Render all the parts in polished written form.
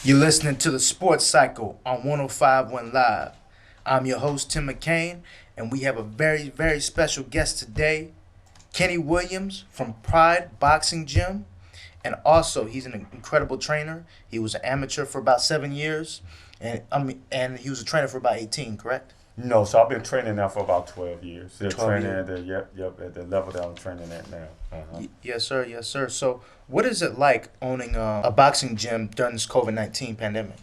You're listening to the Sports Cycle on 105.1 Live. I'm your host, Tim McKain, and we have a very, very special guest today, Kenny Williams from Pride Boxing Gym. And also, he's an incredible trainer. He was an amateur for about 7 years, and he was a trainer for about 18, correct? No, so I've been training now for about 12 years. Still 12 training years. at at the level that I'm training at now. Uh-huh. Yes, sir. Yes, sir. So, what is it like owning a boxing gym during this COVID-19 pandemic?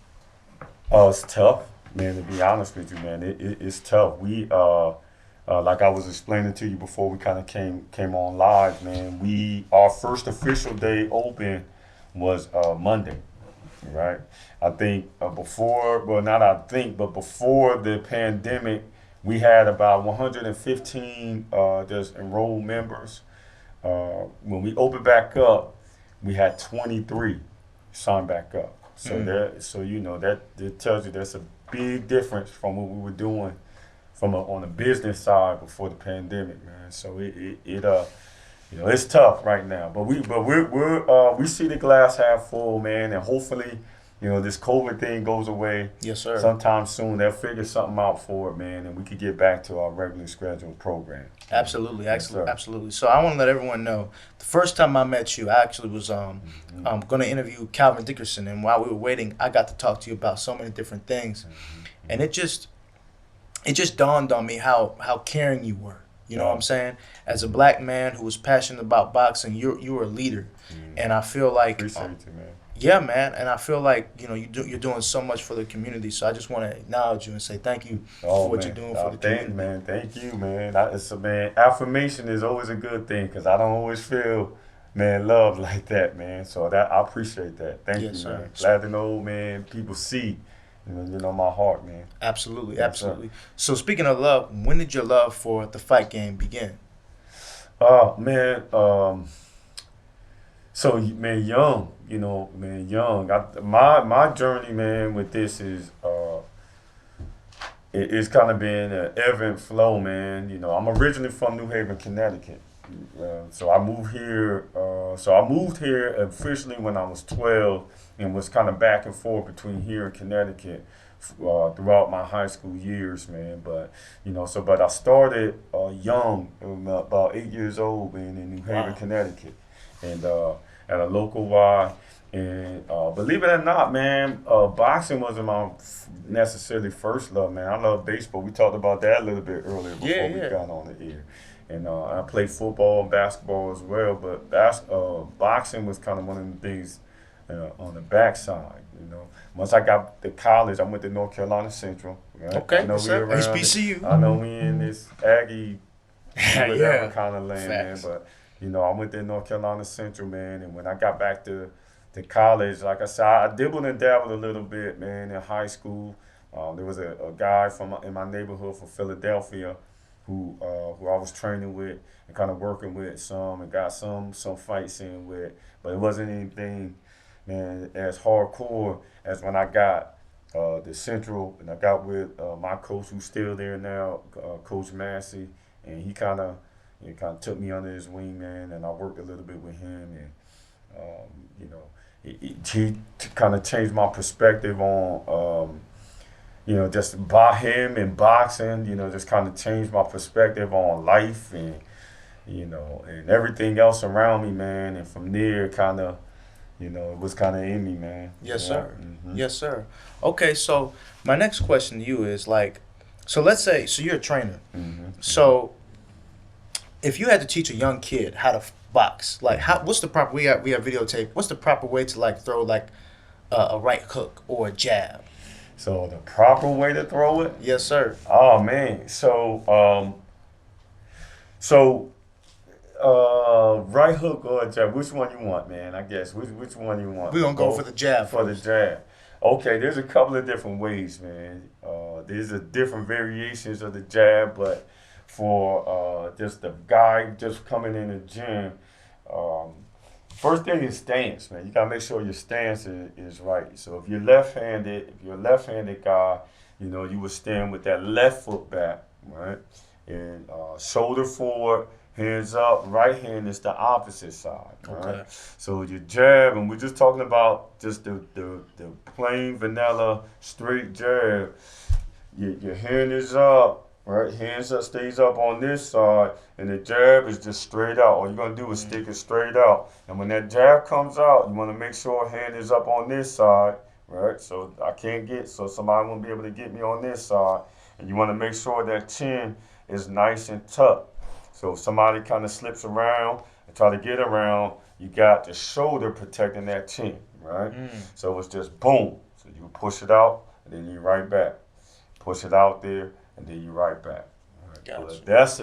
Oh, it's tough, man. To be honest with you, man, it's tough. Like I was explaining to you before we kind of came on live, man. Our first official day open was Monday, right? I think not I think, but before the pandemic, we had about 115 just enrolled members. When we opened back up, we had 23 sign back up. So that tells you there's a big difference from what we were doing on the business side before the pandemic, man. So it's tough right now, but we see the glass half full, man, and hopefully, this COVID thing goes away Yes, sir. sometime soon. They'll figure something out for it, man, and we could get back to our regularly scheduled program. Absolutely, Yes, sir. absolutely. So I want to let everyone know the first time I met you, I actually was going to interview Calvin Dickerson, and while we were waiting, I got to talk to you about so many different things, and it just dawned on me how caring you were. You know what I'm saying? As a black man who was passionate about boxing, you were a leader, and I feel like Appreciate you, man. yeah, man, and I feel like you're doing so much for the community. So I just want to acknowledge you and say thank you for what Man. you're doing for the community. Man. Thank you, man. Man. Affirmation is always a good thing because I don't always feel, man, love like that, man. So I appreciate that. Thank Yes, you, sir. man. Glad to know, man. People see, my heart, man. Absolutely, Yes, sir. absolutely. So speaking of love, when did your love for the fight game begin? Oh man. So man, young, man, young. My journey, man, with this is it's kind of been an ebb and flow, man. I'm originally from New Haven, Connecticut. So I moved here. I moved here officially when I was 12, and was kind of back and forth between here and Connecticut throughout my high school years, man. But I started young, about 8 years old, man, in New Haven, Wow. Connecticut, and at a local Y. And believe it or not, man, boxing wasn't my necessarily first love, man. I love baseball. We talked about that a little bit earlier before Yeah, we yeah. got on the air. And I played football and basketball as well, but boxing was kind of one of the things on the backside. Once I got to college, I went to North Carolina Central. Right? Okay, I know yes, we sir. around. HBCU. I know we in this Aggie whatever Yeah. kind of land, Facts. man. But I went to North Carolina Central, man. And when I got back to college, like I said, I dibbled and dabbled a little bit, man. In high school, there was a guy in my neighborhood from Philadelphia who I was training with and kind of working with some and got some fights in with, but it wasn't anything, man, as hardcore as when I got the Central and I got with my coach who's still there now, Coach Massey, and he kind of took me under his wing, man, and I worked a little bit with him, and he kind of changed my perspective on just by him and boxing, just kind of changed my perspective on life and everything else around me, man. And from there, kind of, it was kind of in me, man. Yes, Yeah. sir. Yes, sir. Okay, so my next question to you is like, so let's say, so you're a trainer. Mm-hmm. So if you had to teach a young kid how to box, like what's the proper, we have videotape, what's the proper way to like throw like a right hook or a jab? So the proper way to throw it? Yes, sir. Oh man. Right hook or jab? Which one you want, man? I guess which one you want? We're going to go for the jab for the first. jab. Okay, there's a couple of different ways, man. There's a different variations of the jab, but for just the guy just coming in the gym, um, first thing is stance, man. You gotta make sure your stance is right. So if you're a left-handed guy, you would stand with that left foot back, right, and shoulder forward, Hands up, right hand is the opposite side, right? Okay. So your jab, and we're just talking about just the plain vanilla straight jab. Your hand is up, right? Hands up, stays up on this side, and the jab is just straight out. All you're gonna do is Mm. stick it straight out. And when that jab comes out, you wanna make sure hand is up on this side, right? So I can't get, so somebody won't be able to get me on this side. And you wanna make sure that chin is nice and tucked. So if somebody kind of slips around and try to get around, you got the shoulder protecting that chin, right? Mm. So it's just boom. So you push it out and then you right back. Push it out there and then you right back. All right. Gotcha. Well, that's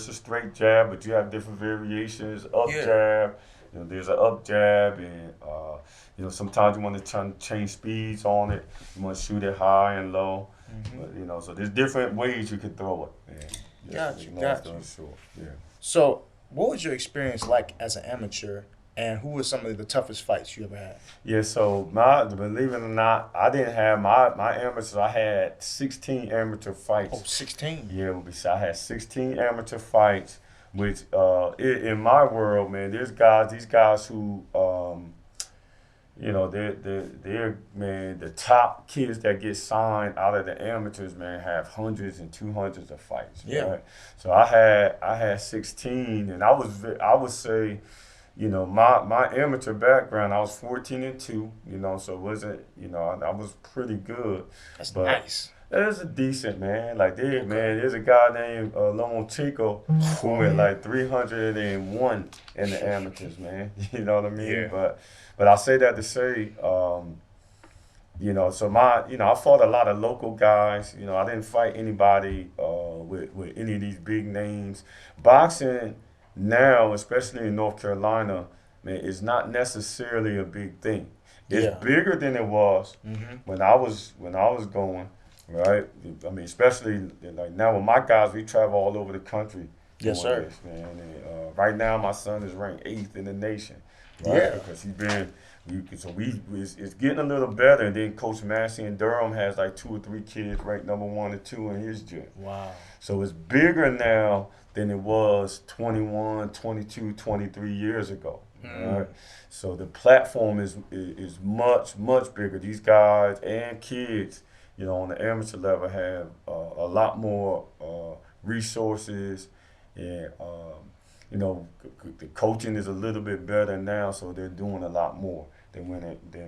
a straight jab, but you have different variations. Up Yeah. jab, there's an up jab, and sometimes you want to try to change speeds on it. You want to shoot it high and low, Hmm. but so there's different ways you can throw it. And, Gotcha. long Gotcha. story short, yeah. So, what was your experience like as an amateur, and who were some of the toughest fights you ever had? Yeah, so my believe it or not, I didn't have my amateurs. I had 16 amateur Oh, fights. 16. Yeah, I had 16 amateur fights, which in my world, man, these guys who they're man, the top kids that get signed out of the amateurs, man, have hundreds and 200s of fights, Yeah. right? So I had 16, and I would say, my amateur background, I was 14-2, so it wasn't, I was pretty good, That's but nice. it was a decent, man. Like Okay. there's a guy named Lone Chico who Oh, went yeah. like 301 in the amateurs, man. You know what I mean? Yeah. But I say that to say, so I fought a lot of local guys. I didn't fight anybody with any of these big names. Boxing now, especially in North Carolina, man, is not necessarily a big thing. It's Yeah. bigger than it was Hmm. when I was going, right? I mean, especially like now with my guys, we travel all over the country Yes, doing sir. this, man. And, right now, my son is ranked eighth in the nation, right? Yeah. Because it's getting a little better. And then Coach Massey in Durham has like 2 or 3 kids ranked number 1 or 2 in his gym. Wow. So it's bigger now than it was 21, 22, 23 years ago. Mm. Right? So the platform is much, much bigger. These guys and kids, on the amateur level have a lot more resources, and the coaching is a little bit better now, so they're doing a lot more than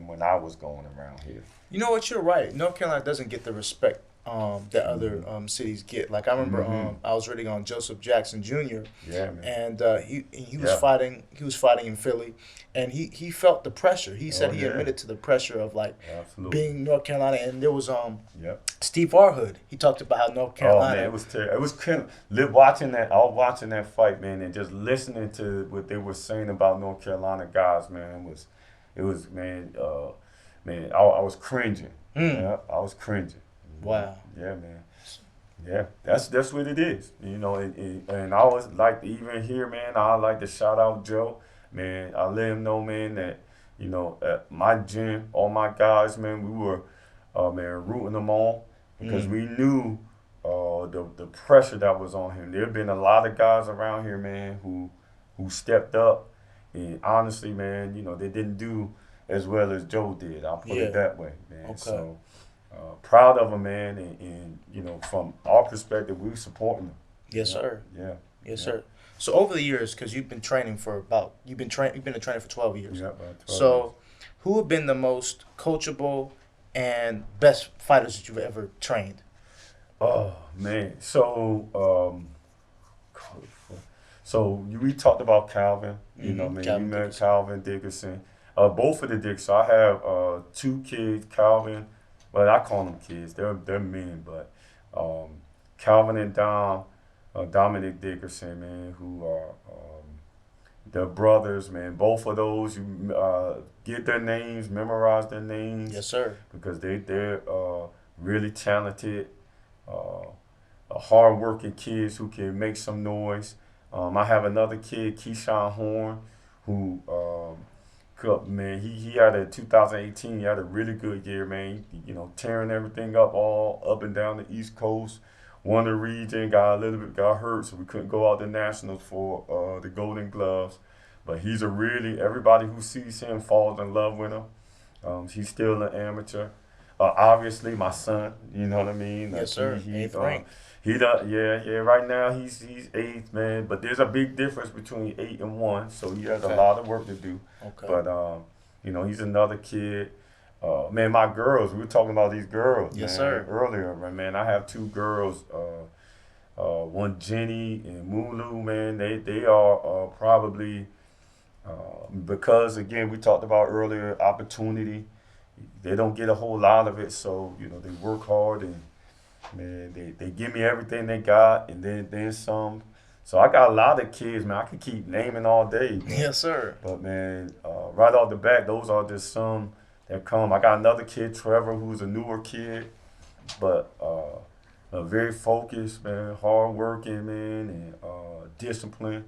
when I was going around here. You know what? You're right. North Carolina doesn't get the respect that other Hmm. cities get. Like I remember, Hmm. I was reading on Joseph Jackson Jr. Yeah, man. and he was Yeah. fighting. He was fighting in Philly, and he felt the pressure. He Oh said he yeah. admitted to the pressure of like Absolutely. being North Carolina. And there was Yep. Steve Arhood. He talked about how North Oh man, it Carolina. was terrible. It was kind of watching that. I was watching that fight, man, and just listening to what they were saying about North Carolina guys, man. It was man. I was cringing. Mm, Yeah, I was cringing. wow. Yeah, man. Yeah, that's what it is. And I always like to even here, man. I like to shout out Joe, man. I let him know, man, that at my gym, all my guys, man, we were, man, rooting them on because Mm, we knew the pressure that was on him. There have been a lot of guys around here, man, who stepped up, and honestly, man, they didn't do as well as Joe did. I'll put it yeah. that way, man. Okay. So. Proud of him, man, and from our perspective, we supporting him. Yes, Yeah, sir. yeah, Yes, yeah, sir. So over the years, because you've been training for about you've been a trainer for 12 years. yeah. About 12 years. So, who have been the most coachable and best fighters that you've ever trained? Oh man, we talked about Calvin. Mm-hmm. Man, you Calvin met Dickerson. Calvin Dickerson. Both of the Dicks. I have 2 kids, Calvin. Well, I call them kids. They're men, but Calvin and Dominic Dickerson, man, who are they're brothers, man. Both of those, you get their names, memorize their names Yes, sir. because they're really talented, hardworking kids who can make some noise. I have another kid, Keyshawn Horn, who man, he had a 2018. He had a really good year, man. Tearing everything up all up and down the East Coast. won the region, got hurt, so we couldn't go out to nationals for the Golden Gloves. But he's a really everybody who sees him falls in love with him. He's still an amateur. Obviously, my son, you know what I mean. Yes, sir. Eighth rank. He does, yeah. Right now, he's eighth, man. But there's a big difference between 8 and 1, so he has a Okay. lot of work to do. Okay. But he's another kid. Man, my girls. We were talking about these girls, Yes, man, sir. earlier. Man, I have two girls. One Jenny and Mulu. Man, they are probably because again we talked about earlier opportunity. They don't get a whole lot of it, so they work hard and man, they give me everything they got, and then some. So I got a lot of kids, man. I could keep naming all day. Yes, sir. But man, right off the bat, those are just some that come. I got another kid, Trevor, who's a newer kid, but very focused, man, hard working, man, and disciplined.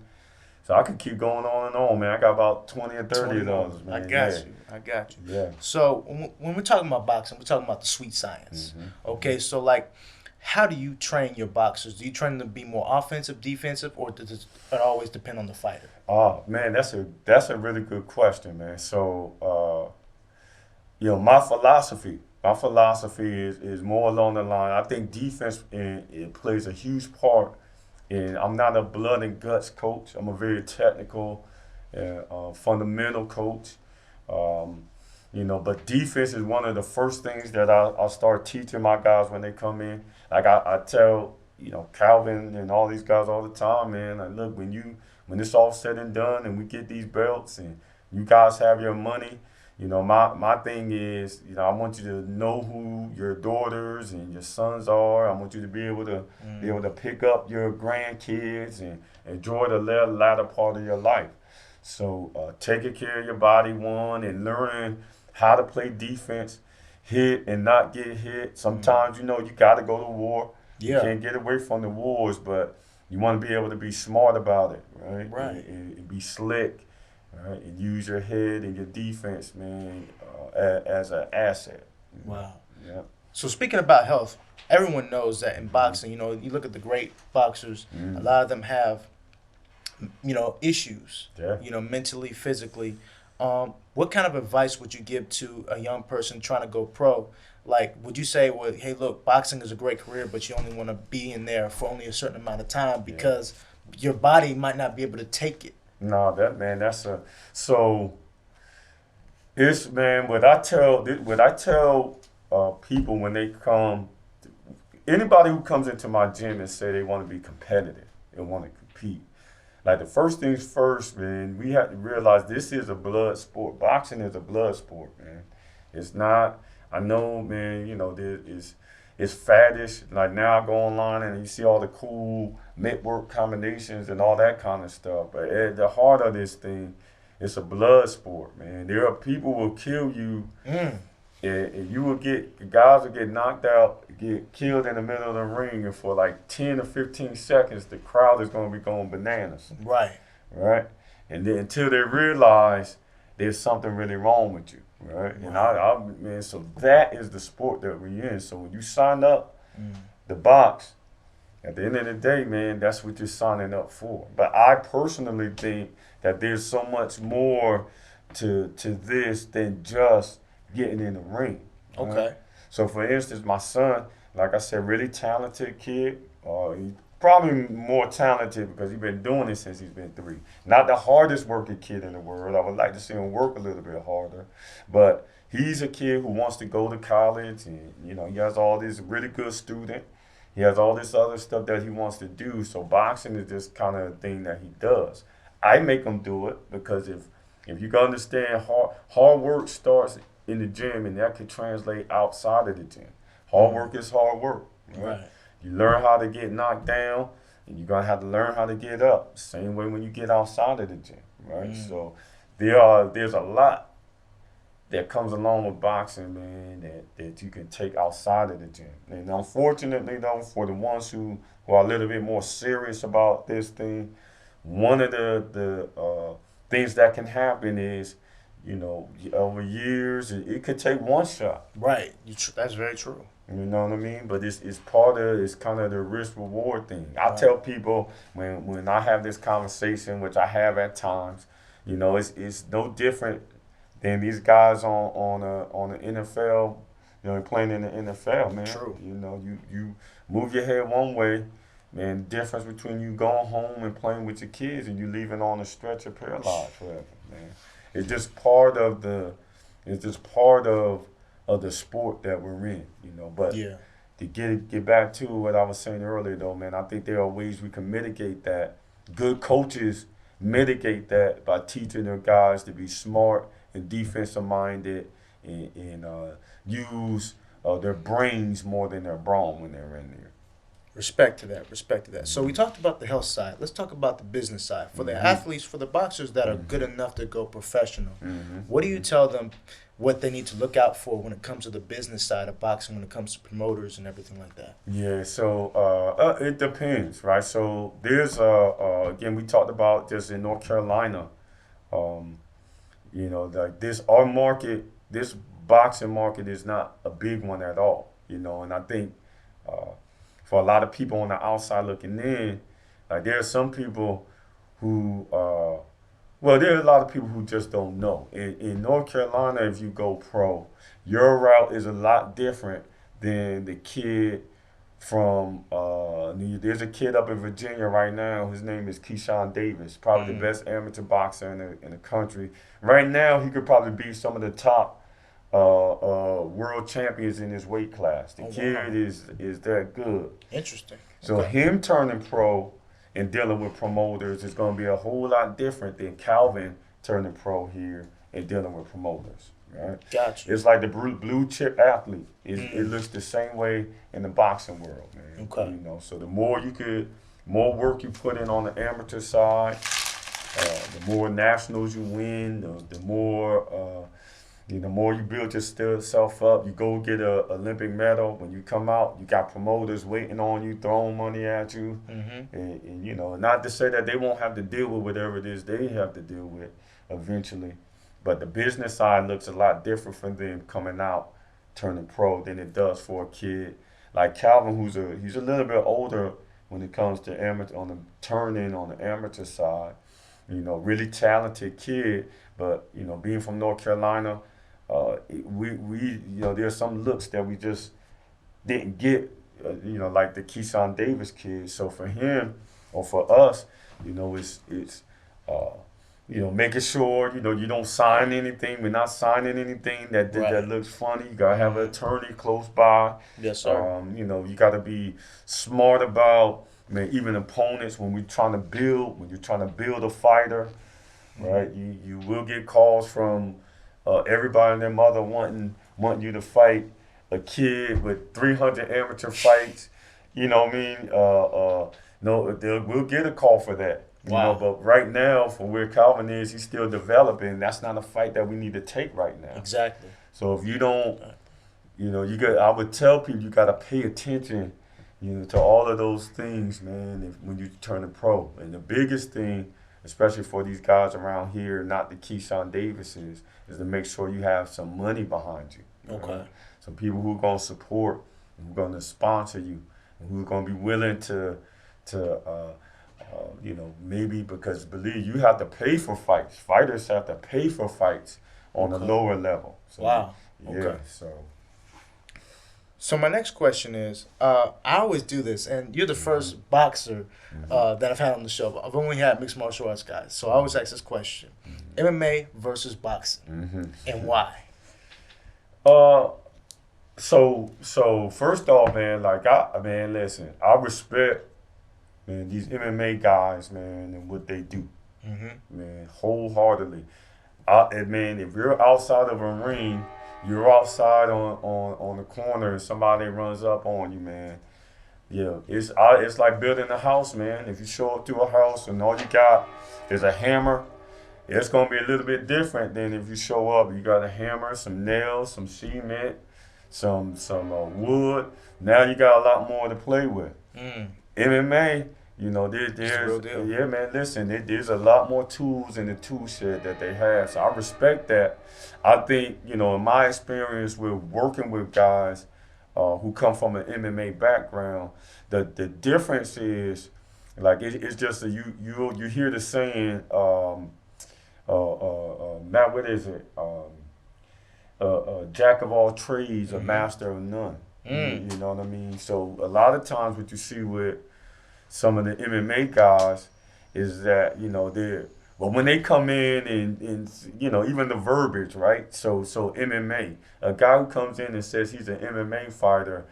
So I could keep going on and on, man. I got about 20 or 30 of 20 more. those, man. I got Yeah. you. I got you. Yeah. So when we're talking about boxing, we're talking about the sweet science. Okay, so like, how do you train your boxers? Do you train them to be more offensive, defensive, or does it always depend on the fighter? Oh man, that's a really good question, man. So my philosophy is more along the line. I think defense it plays a huge part. And I'm not a blood and guts coach. I'm a very technical, fundamental coach. But defense is one of the first things that I start teaching my guys when they come in. Like I tell, Calvin and all these guys all the time, man. Like, look, when it's all said and done and we get these belts and you guys have your money, my thing is, I want you to know who your daughters and your sons are. I want you to be able to pick up your grandkids and enjoy the latter part of your life. So taking care of your body, one, and learning how to play defense, hit and not get hit. Sometimes you got to go to war. You Yeah. can't get away from the wars, but you want to be able to be smart about it, right? Right. And be slick. Right, and use your head and your defense, man, as an asset. Wow. Yeah. So speaking about health, everyone knows that in boxing, you look at the great boxers, a lot of them have, issues, Yeah. mentally, physically. What kind of advice would you give to a young person trying to go pro? Like, would you say, well, hey, look, boxing is a great career, but you only want to be in there for only a certain amount of time because your body might not be able to take it? No, so it's man. What I tell people when they come, anybody who comes into my gym and say they want to be competitive and want to compete. Like the first things first, man. We have to realize this is a blood sport. Boxing is a blood sport, man. It's not. I know, man. It's faddish. Like now I go online and you see all the cool network combinations and all that kind of stuff. But at the heart of this thing, it's a blood sport, man. There are people who will kill you. And guys will get knocked out, get killed in the middle of the ring, and for like 10 or 15 seconds, the crowd is going to be going bananas, Right. right? And then until they realize there's something really wrong with you, right? And man, so that is the sport that we're in. So when you sign up the box, at the end of the day, man, that's what you're signing up for. But I personally think that there's so much more to this than just getting in the ring. Right? Okay. So for instance, my son, like I said, really talented kid. He's probably more talented because he's been doing it since he's been 3. Not the hardest working kid in the world. I would like to see him work a little bit harder. But he's a kid who wants to go to college and, he has all this really good student. He has all this other stuff that he wants to do. So boxing is just kind of a thing that he does. I make him do it because if you can understand hard work starts in the gym and that can translate outside of the gym. Hard work is hard work. Right? You learn how to get knocked down and you're gonna have to learn how to get up. Same way when you get outside of the gym. Right? So there's a lot that comes along with boxing, man, that you can take outside of the gym. And unfortunately, though, for the ones who are a little bit more serious about this thing, one of the things that can happen is, over years, it could take one shot. Right. That's very true. You know what I mean? But it's part of it's kind of the risk reward thing. I Right. tell people when I have this conversation, which I have at times, it's no different than these guys on the NFL, playing in the NFL, man. True. You move your head one way, man. Difference between you going home and playing with your kids and you leaving on a stretcher paralyzed forever, man. It's just part of the it's just part of the sport that we're in. But Yeah. to get back to what I was saying earlier, though, man, I think there are ways we can mitigate that. Good coaches mitigate that by teaching their guys to be smart and defensive minded and use their brains more than their brawn when they're in there. Respect to that. Respect to that. So we talked about the health side. Let's talk about the business side. For the athletes, for the boxers that are good enough to go professional, what do you tell them what they need to look out for when it comes to the business side of boxing, when it comes to promoters and everything like that? Yeah, so it depends, right? So there's again we talked about this in North Carolina. Um, like our market, this boxing market is not a big one at all. And I think uh, for a lot of people on the outside looking in, like there are some people who well, there are a lot of people who just don't know. In North Carolina, if you go pro, your route is a lot different than the kid from there's a kid up in Virginia right now. His name is Keyshawn Davis, probably the best amateur boxer in the country. Right now, he could probably beat some of the top world champions in his weight class. The Oh, kid wow. is that good. Interesting. So Okay. him turning pro and dealing with promoters is going to be a whole lot different than Calvin turning pro here and dealing with promoters, right? Gotcha. It's like the blue chip athlete. It looks the same way in the boxing world, man. Okay. So the more work you put in on the amateur side, the more nationals you win, the more you build yourself up, you go get a Olympic medal. When you come out, you got promoters waiting on you, throwing money at you, and not to say that they won't have to deal with whatever it is they have to deal with eventually, but the business side looks a lot different for them coming out, turning pro than it does for a kid like Calvin, he's a little bit older when it comes to amateur on the turning on the amateur side. Really talented kid, but being from North Carolina. We there's some looks that we just didn't get, like the Keyshawn Davis kid. So for him or for us, it's making sure you don't sign anything. We're not signing anything that Right. looks funny. You gotta have an attorney close by. Yes, sir. You gotta be smart about, man, even opponents when when you're trying to build a fighter, right? You will get calls from everybody and their mother wanting you to fight a kid with 300 amateur fights. You know what I mean? No, we'll get a call for that. Wow. But right now, for where Calvin is, he's still developing. That's not a fight that we need to take right now. Exactly. So if you don't, I would tell people you got to pay attention, to all of those things, man, when you turn a pro. And the biggest thing, especially for these guys around here, not the Keyshawn Davises, is to make sure you have some money behind you. Okay. Some people who are going to support, and who are going to sponsor you, and who are going to be willing to maybe because believe you have to pay for fights. Fighters have to pay for fights on a Okay. lower level. So, Wow. Yeah. Okay. So. So my next question is, I always do this, and you're the first boxer that I've had on the show. I've only had mixed martial arts guys, so I always ask this question: MMA versus boxing, and why? So first off, man, listen, I respect, man, these MMA guys, man, and what they do, man, wholeheartedly. And man, if you're outside of a ring, you're outside on the corner, and somebody runs up on you, man. Yeah, it's like building a house, man. If you show up to a house and all you got is a hammer, it's gonna be a little bit different than if you show up. You got a hammer, some nails, some cement, some wood. Now you got a lot more to play with. MMA, It's the real deal. yeah, man. Listen, there's a lot more tools in the tool shed that they have. So I respect that. I think, in my experience with working with guys, who come from an MMA background, the difference is like it's just a, you hear the saying, Matt, what is it? Jack of all trades, a master of none. You know what I mean? So a lot of times, what you see with some of the MMA guys is that they're but when they come in and even the verbiage, right? So MMA, a guy who comes in and says he's an MMA fighter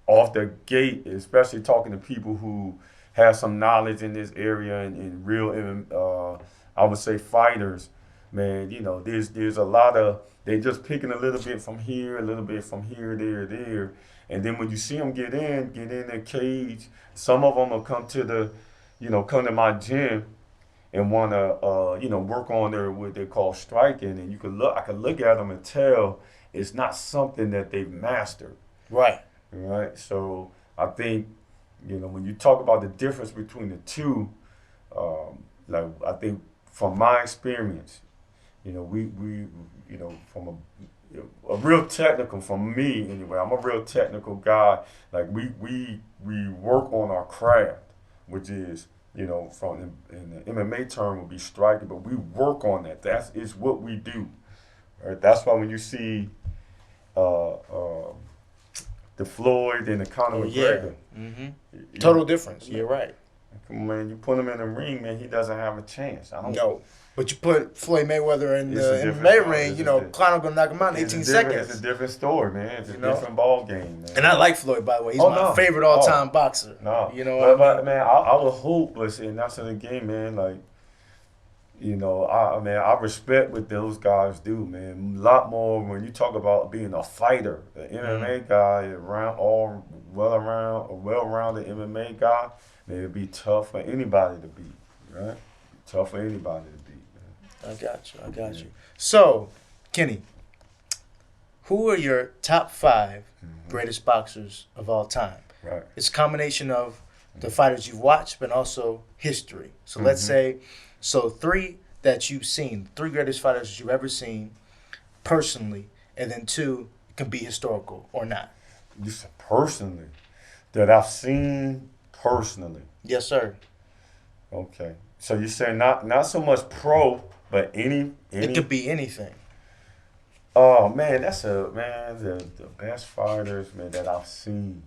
off the gate, especially talking to people who have some knowledge in this area and real I would say fighters, man. There's a lot of they just picking a little bit from here, a little bit from here, there, and then when you see them get in the cage, some of them will come to my gym and want to work on their what they call striking, and I could look at them and tell it's not something that they've mastered. Right. Right. So I think when you talk about the difference between the two, like I think from my experience, we from a real technical, from me anyway, I'm a real technical guy. Like we work on our craft, which is from in the MMA term would be striking, but we work on that. It's what we do. Right? That's why when you see uh, uh, the Floyd and the Conor McGregor, Total difference. You're right. come on, man, you put him in the ring, man, he doesn't have a chance. I don't. No. But you put Floyd Mayweather in It's a the different MMA story. ring, Conor gonna knock him out in 18 It's seconds. a different story, man. It's a You know? different ball game, man. And I like Floyd, by the way. He's Oh, my no. favorite all-time boxer. No, You know but, what I mean? man, I would hope, and that's in the game, man. Like, I respect what those guys do, man. A lot more when you talk about being a fighter, the MMA guy, a well-rounded MMA guy. Man, it'd be tough for anybody to beat, right? Tough for anybody to beat, man. I got you. So, Kenny, who are your top 5 greatest boxers of all time? Right. It's a combination of the fighters you've watched, but also history. So let's say, 3 that you've seen, 3 greatest fighters that you've ever seen personally, and then 2 can be historical or not. You said personally, that I've seen personally. Yes, sir. Okay. So you say not so much pro, but any. It could be anything. Oh man, the best fighters, man, that I've seen.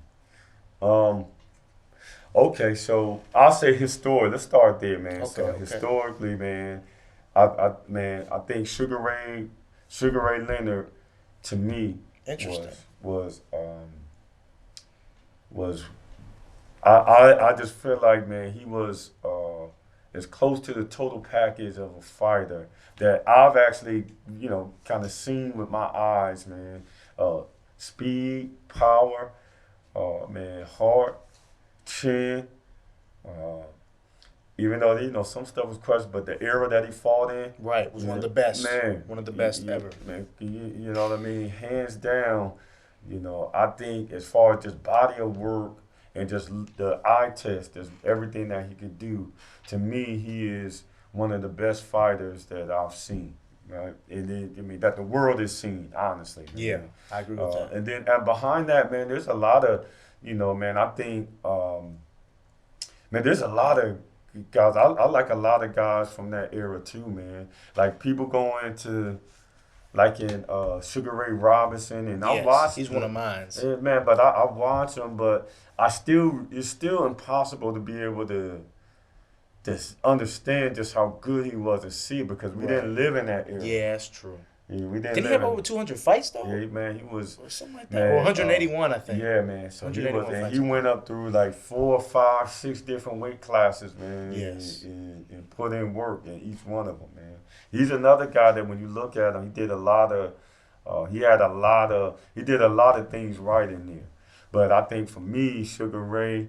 Okay, so I'll say historic. Let's start there, man. Okay. Historically, man, I think Sugar Ray Leonard, to me, Interesting. was I just feel like, man, he was as close to the total package of a fighter that I've actually, kind of seen with my eyes, man. Speed, power, man, heart, chin. Even though some stuff was questioned, but the era that he fought in, Right. Was one of the best. man, One of the best ever. Man, you know what I mean? Hands down, I think as far as just body of work and just the eye test, just everything that he could do, to me, he is one of the best fighters that I've seen. Right? That the world has seen, honestly. Man. Yeah, I agree with that. And behind that, man, there's a lot of, man, I think, man, there's a lot of guys. I like a lot of guys from that era too, man. Like people going to, like in Sugar Ray Robinson, and I watched. He's one of mine. Yeah, man, but I watch him, but it's still impossible to be able to just understand just how good he was and see it because we didn't live in that era. Yeah, that's true. Yeah, we didn't. Did he have over 200 fights though? Yeah, man, he was. Or something like that. Man, Or 181, I think. Yeah, man. So he went up through like 4, 5, 6 different weight classes, man. Yes. And put in work in each one of them, man. He's another guy that when you look at him, he did a lot of. He did a lot of things right in there. But I think for me, Sugar Ray,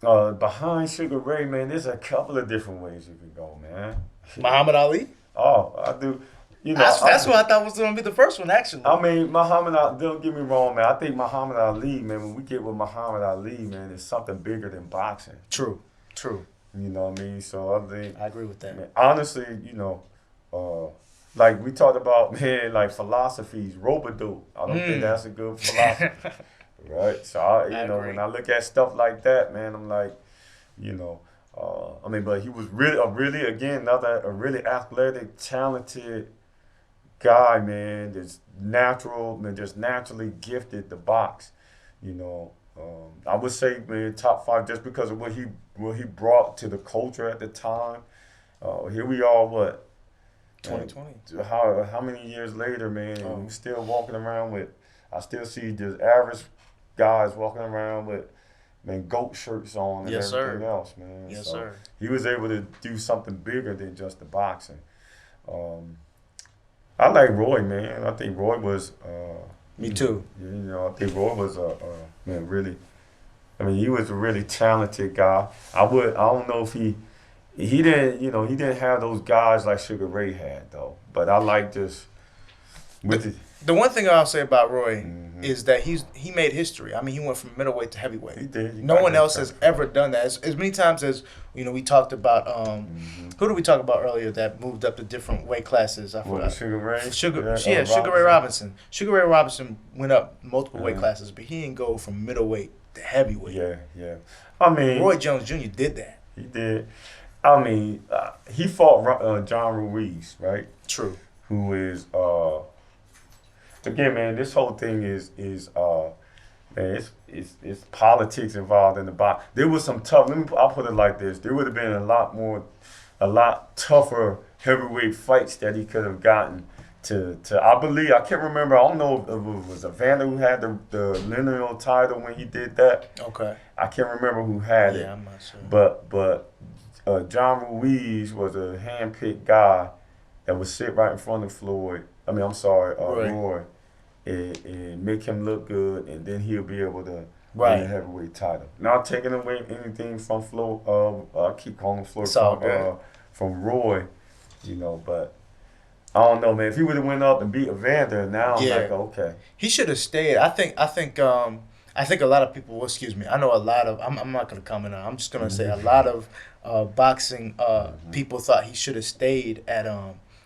behind Sugar Ray, man, there's a couple of different ways you can go, man. Muhammad Ali? Oh, I do. That's what I thought was going to be the first one, actually. I mean, Muhammad Ali, don't get me wrong, man. I think Muhammad Ali, man, when we get with Muhammad Ali, man, it's something bigger than boxing. True. You know what I mean? So I think. I agree with that. Man, honestly, like we talked about, man, like philosophies, robodope. I don't think that's a good philosophy, right? So I when agree. I look at stuff like that, man, I'm like, you know, but he was really again another a really athletic, talented guy, man. That's natural, man, just naturally gifted the box. You know, I would say, man, top five just because of what he brought to the culture at the time. Here we are, what? Man, 2020. how many years later, man, and Oh, we still walking around with. I still see just average guys walking around with goat shirts on and yes, everything sir. else, man. Yes, So sir. he was able to do something bigger than just the boxing. Um, I like Roy, man. I think Roy was, Me too. I think Roy was man, really. I mean, he was a really talented guy. I don't know if he didn't, he didn't have those guys like Sugar Ray had though. But I like this with The, the. the one thing I'll say about Roy Hmm. is that he made history. I mean, he went from middleweight to heavyweight. He did. He No got one that else has transfer. ever done that. As many times as we talked about. Hmm. Who did we talk about earlier that moved up to different weight classes? I What was forgot. Sugar Ray? Sugar Ray Robinson. Robinson. Sugar Ray Robinson went up multiple weight Uh, classes, but he didn't go from middleweight to heavyweight. yeah, yeah. I mean, Roy Jones Jr. did that. he did. I mean, he fought John Ruiz, right? True. Who is again, man. This whole thing is man, it's politics involved in the box. There was some tough. I'll put it like this: there would have been a lot tougher heavyweight fights that he could have gotten. I believe I can't remember. I don't know if it was Evander who had the lineal title when he did that. Okay. I can't remember who had Yeah, it, I'm not sure. but John Ruiz was a hand-picked guy that would sit right in front of Floyd. I mean, I'm sorry, Right. Roy, and make him look good, and then he'll be able to win the Right. heavyweight title. Not taking away anything from Floyd. I keep calling him Floyd It's all good. from Roy, but I don't know, man. If he would have went up and beat Evander, now I'm Yeah. like, okay. He should have stayed. I think a lot of people. Well, excuse me. I know a lot of. I'm not gonna comment on. I'm just gonna say a lot of boxing people thought he should have stayed at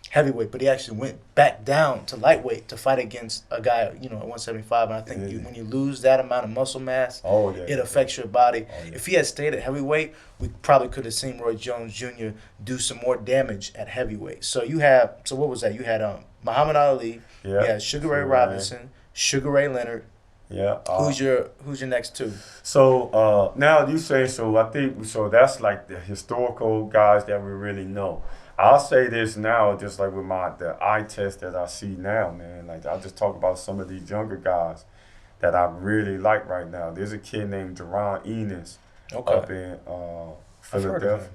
heavyweight, but he actually went back down to lightweight to fight against a guy at 175. And I think Yeah. when you lose that amount of muscle mass, Oh yeah. it affects your body. Oh yeah. If he had stayed at heavyweight, we probably could have seen Roy Jones Jr. do some more damage at heavyweight. So what was that? You had Muhammad Ali, Yeah. you had Sugar Ray Sugar Ray. Robinson, Sugar Ray Leonard. Yeah. Who's your next two? So now you say so. I think so. That's like the historical guys that we really know. I'll say this now, just like with the eye test that I see now, man. Like I just talk about some of these younger guys that I really like right now. There's a kid named Jerron Enos up Okay, in I've heard of Philadelphia. him.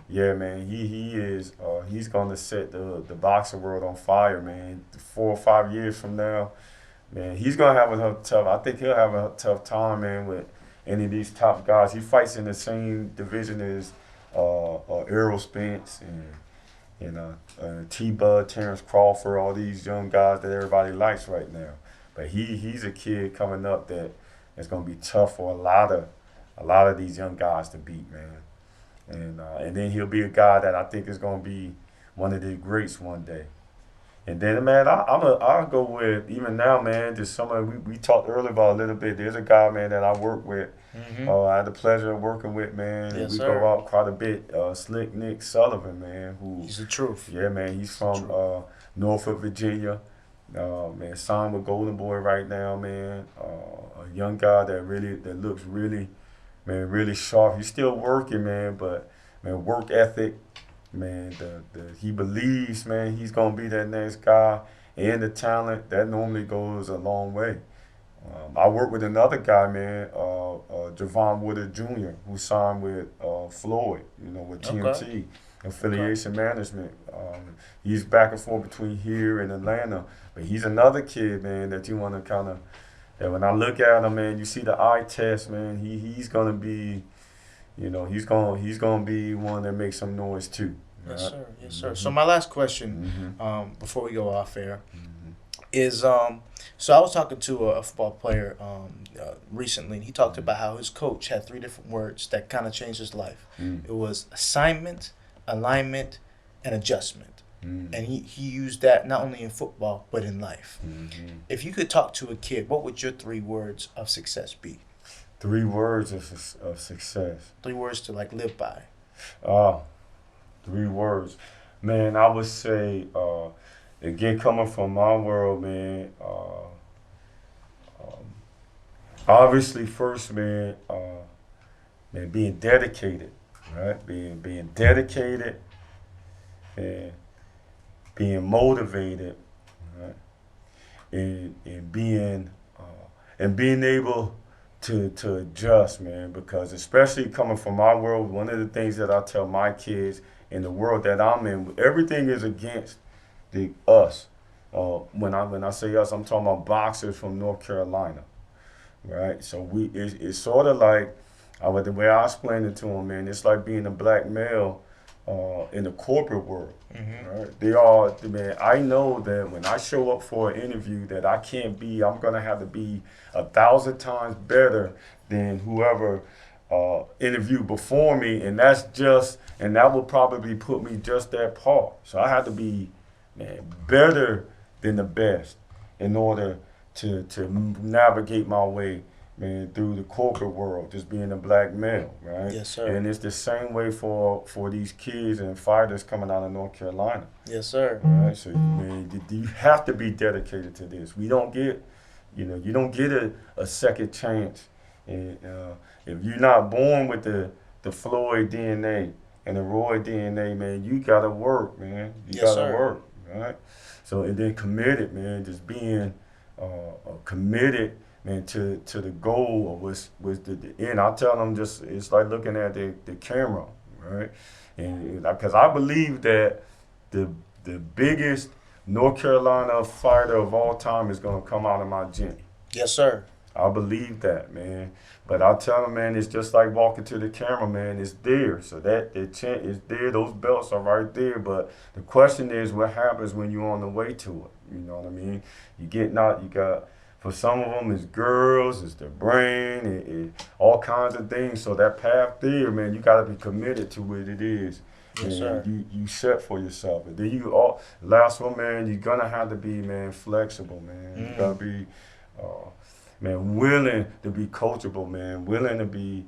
Yeah, man. He is he's gonna set the boxing world on fire, man. 4 or 5 years from now. Man, he's gonna have a tough. I think he'll have a tough time, man, with any of these top guys. He fights in the same division as Errol Spence and T. Bud, Terrence Crawford, all these young guys that everybody likes right now. But he's a kid coming up that is gonna be tough for a lot of these young guys to beat, man. And then he'll be a guy that I think is gonna be one of the greats one day. And then, man, I'll go with even now, man. Just we talked earlier about a little bit. There's a guy, man, that I work with. Mm-hmm. I had the pleasure of working with, man. Yes, We sir. go out quite a bit. Slick Nick Sullivan, man. Who, He's the truth. yeah, man. He's from True. Norfolk, Virginia. Man, signed with Golden Boy right now, man. A young guy that looks really, man, really sharp. He's still working, man, but man, work ethic. Man, he believes, man, he's gonna be that next guy, and the talent that normally goes a long way. I work with another guy, man, Javon Woodard Jr., who signed with Floyd, with Okay. TMT Affiliation Management. He's back and forth between here and Atlanta, but he's another kid, man, that you want to kind of. That when I look at him, man, you see the eye test, man. He's gonna be. He's gonna be one that makes some noise too. Yes, Right? sir. Yes, sir. So my last question, Mm-hmm. before we go off air, Mm-hmm. is so I was talking to a football player recently, and he talked about how his coach had three different words that kind of changed his life. Mm. It was assignment, alignment, and adjustment. Mm. And he used that not only in football, but in life. Mm-hmm. If you could talk to a kid, what would your 3 words of success be? 3 words of success. 3 words to like live by. Uh, 3 words. Man, I would say, again, coming from my world, man, um, obviously, first, man, being dedicated, right? Being dedicated and being motivated, right? And being able to adjust, man, because especially coming from my world, one of the things that I tell my kids in the world that I'm in, everything is against the us. When I say us, I'm talking about boxers from North Carolina, right? So it's sort of like the way I explain it to them, man. It's like being a black male in the corporate world, Mm-hmm. right? They are, man. I know that when I show up for an interview, that I can't be. I'm gonna have to be 1,000 times better than whoever interviewed before me, and that will probably put me just that part. So I have to be, man, better than the best in order to navigate my way, man, through the corporate world, just being a black male, right? Yes, sir. And it's the same way for these kids and fighters coming out of North Carolina, Yes, sir. right? So, man, you have to be dedicated to this. We don't get, you don't get a second chance. And if you're not born with the Floyd DNA and the Roy DNA, man, you gotta work, man. You Yes, gotta sir. work, right? So and then committed, man, just being committed, man, to the goal of was the end. I tell them just it's like looking at the camera, right? And because I believe that the the biggest North Carolina fighter of all time is gonna come out of my gym. Yes, sir. I believe that, man. But I tell them, man, it's just like walking to the camera, man. It's there. So that the chant is there. Those belts are right there. But the question is, what happens when you're on the way to it? You know what I mean? You get not. You got for some of them, it's girls, it's their brain, all kinds of things. So that path there, man, you got to be committed to what it is. Yes, And sir. you set for yourself. And then last one, man, you're gonna have to be, man, flexible, man. You gotta be. Man, willing to be coachable, man, willing to be,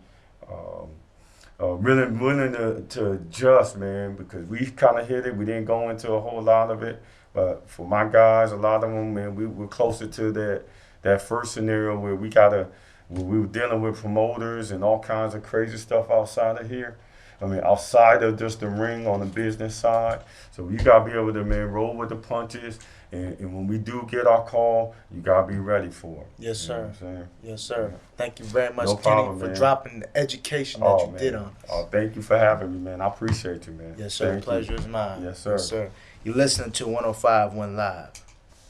willing to adjust, man, because we kind of hit it. We didn't go into a whole lot of it, but for my guys, a lot of them, man, we were closer to that first scenario where we were dealing with promoters and all kinds of crazy stuff outside of here. I mean, outside of just the ring on the business side. So you got to be able to, man, roll with the punches. And when we do get our call, you got to be ready for it. Yes, You know sir. what I'm saying? Yes, sir. Thank you very much, No Kenny, problem, for man. dropping the education that you man. did on us. Oh, thank you for having me, man. I appreciate you, man. Yes, sir. Thank Pleasure you. is mine. Yes, sir. Yes, sir. You're listening to 105.1 Live.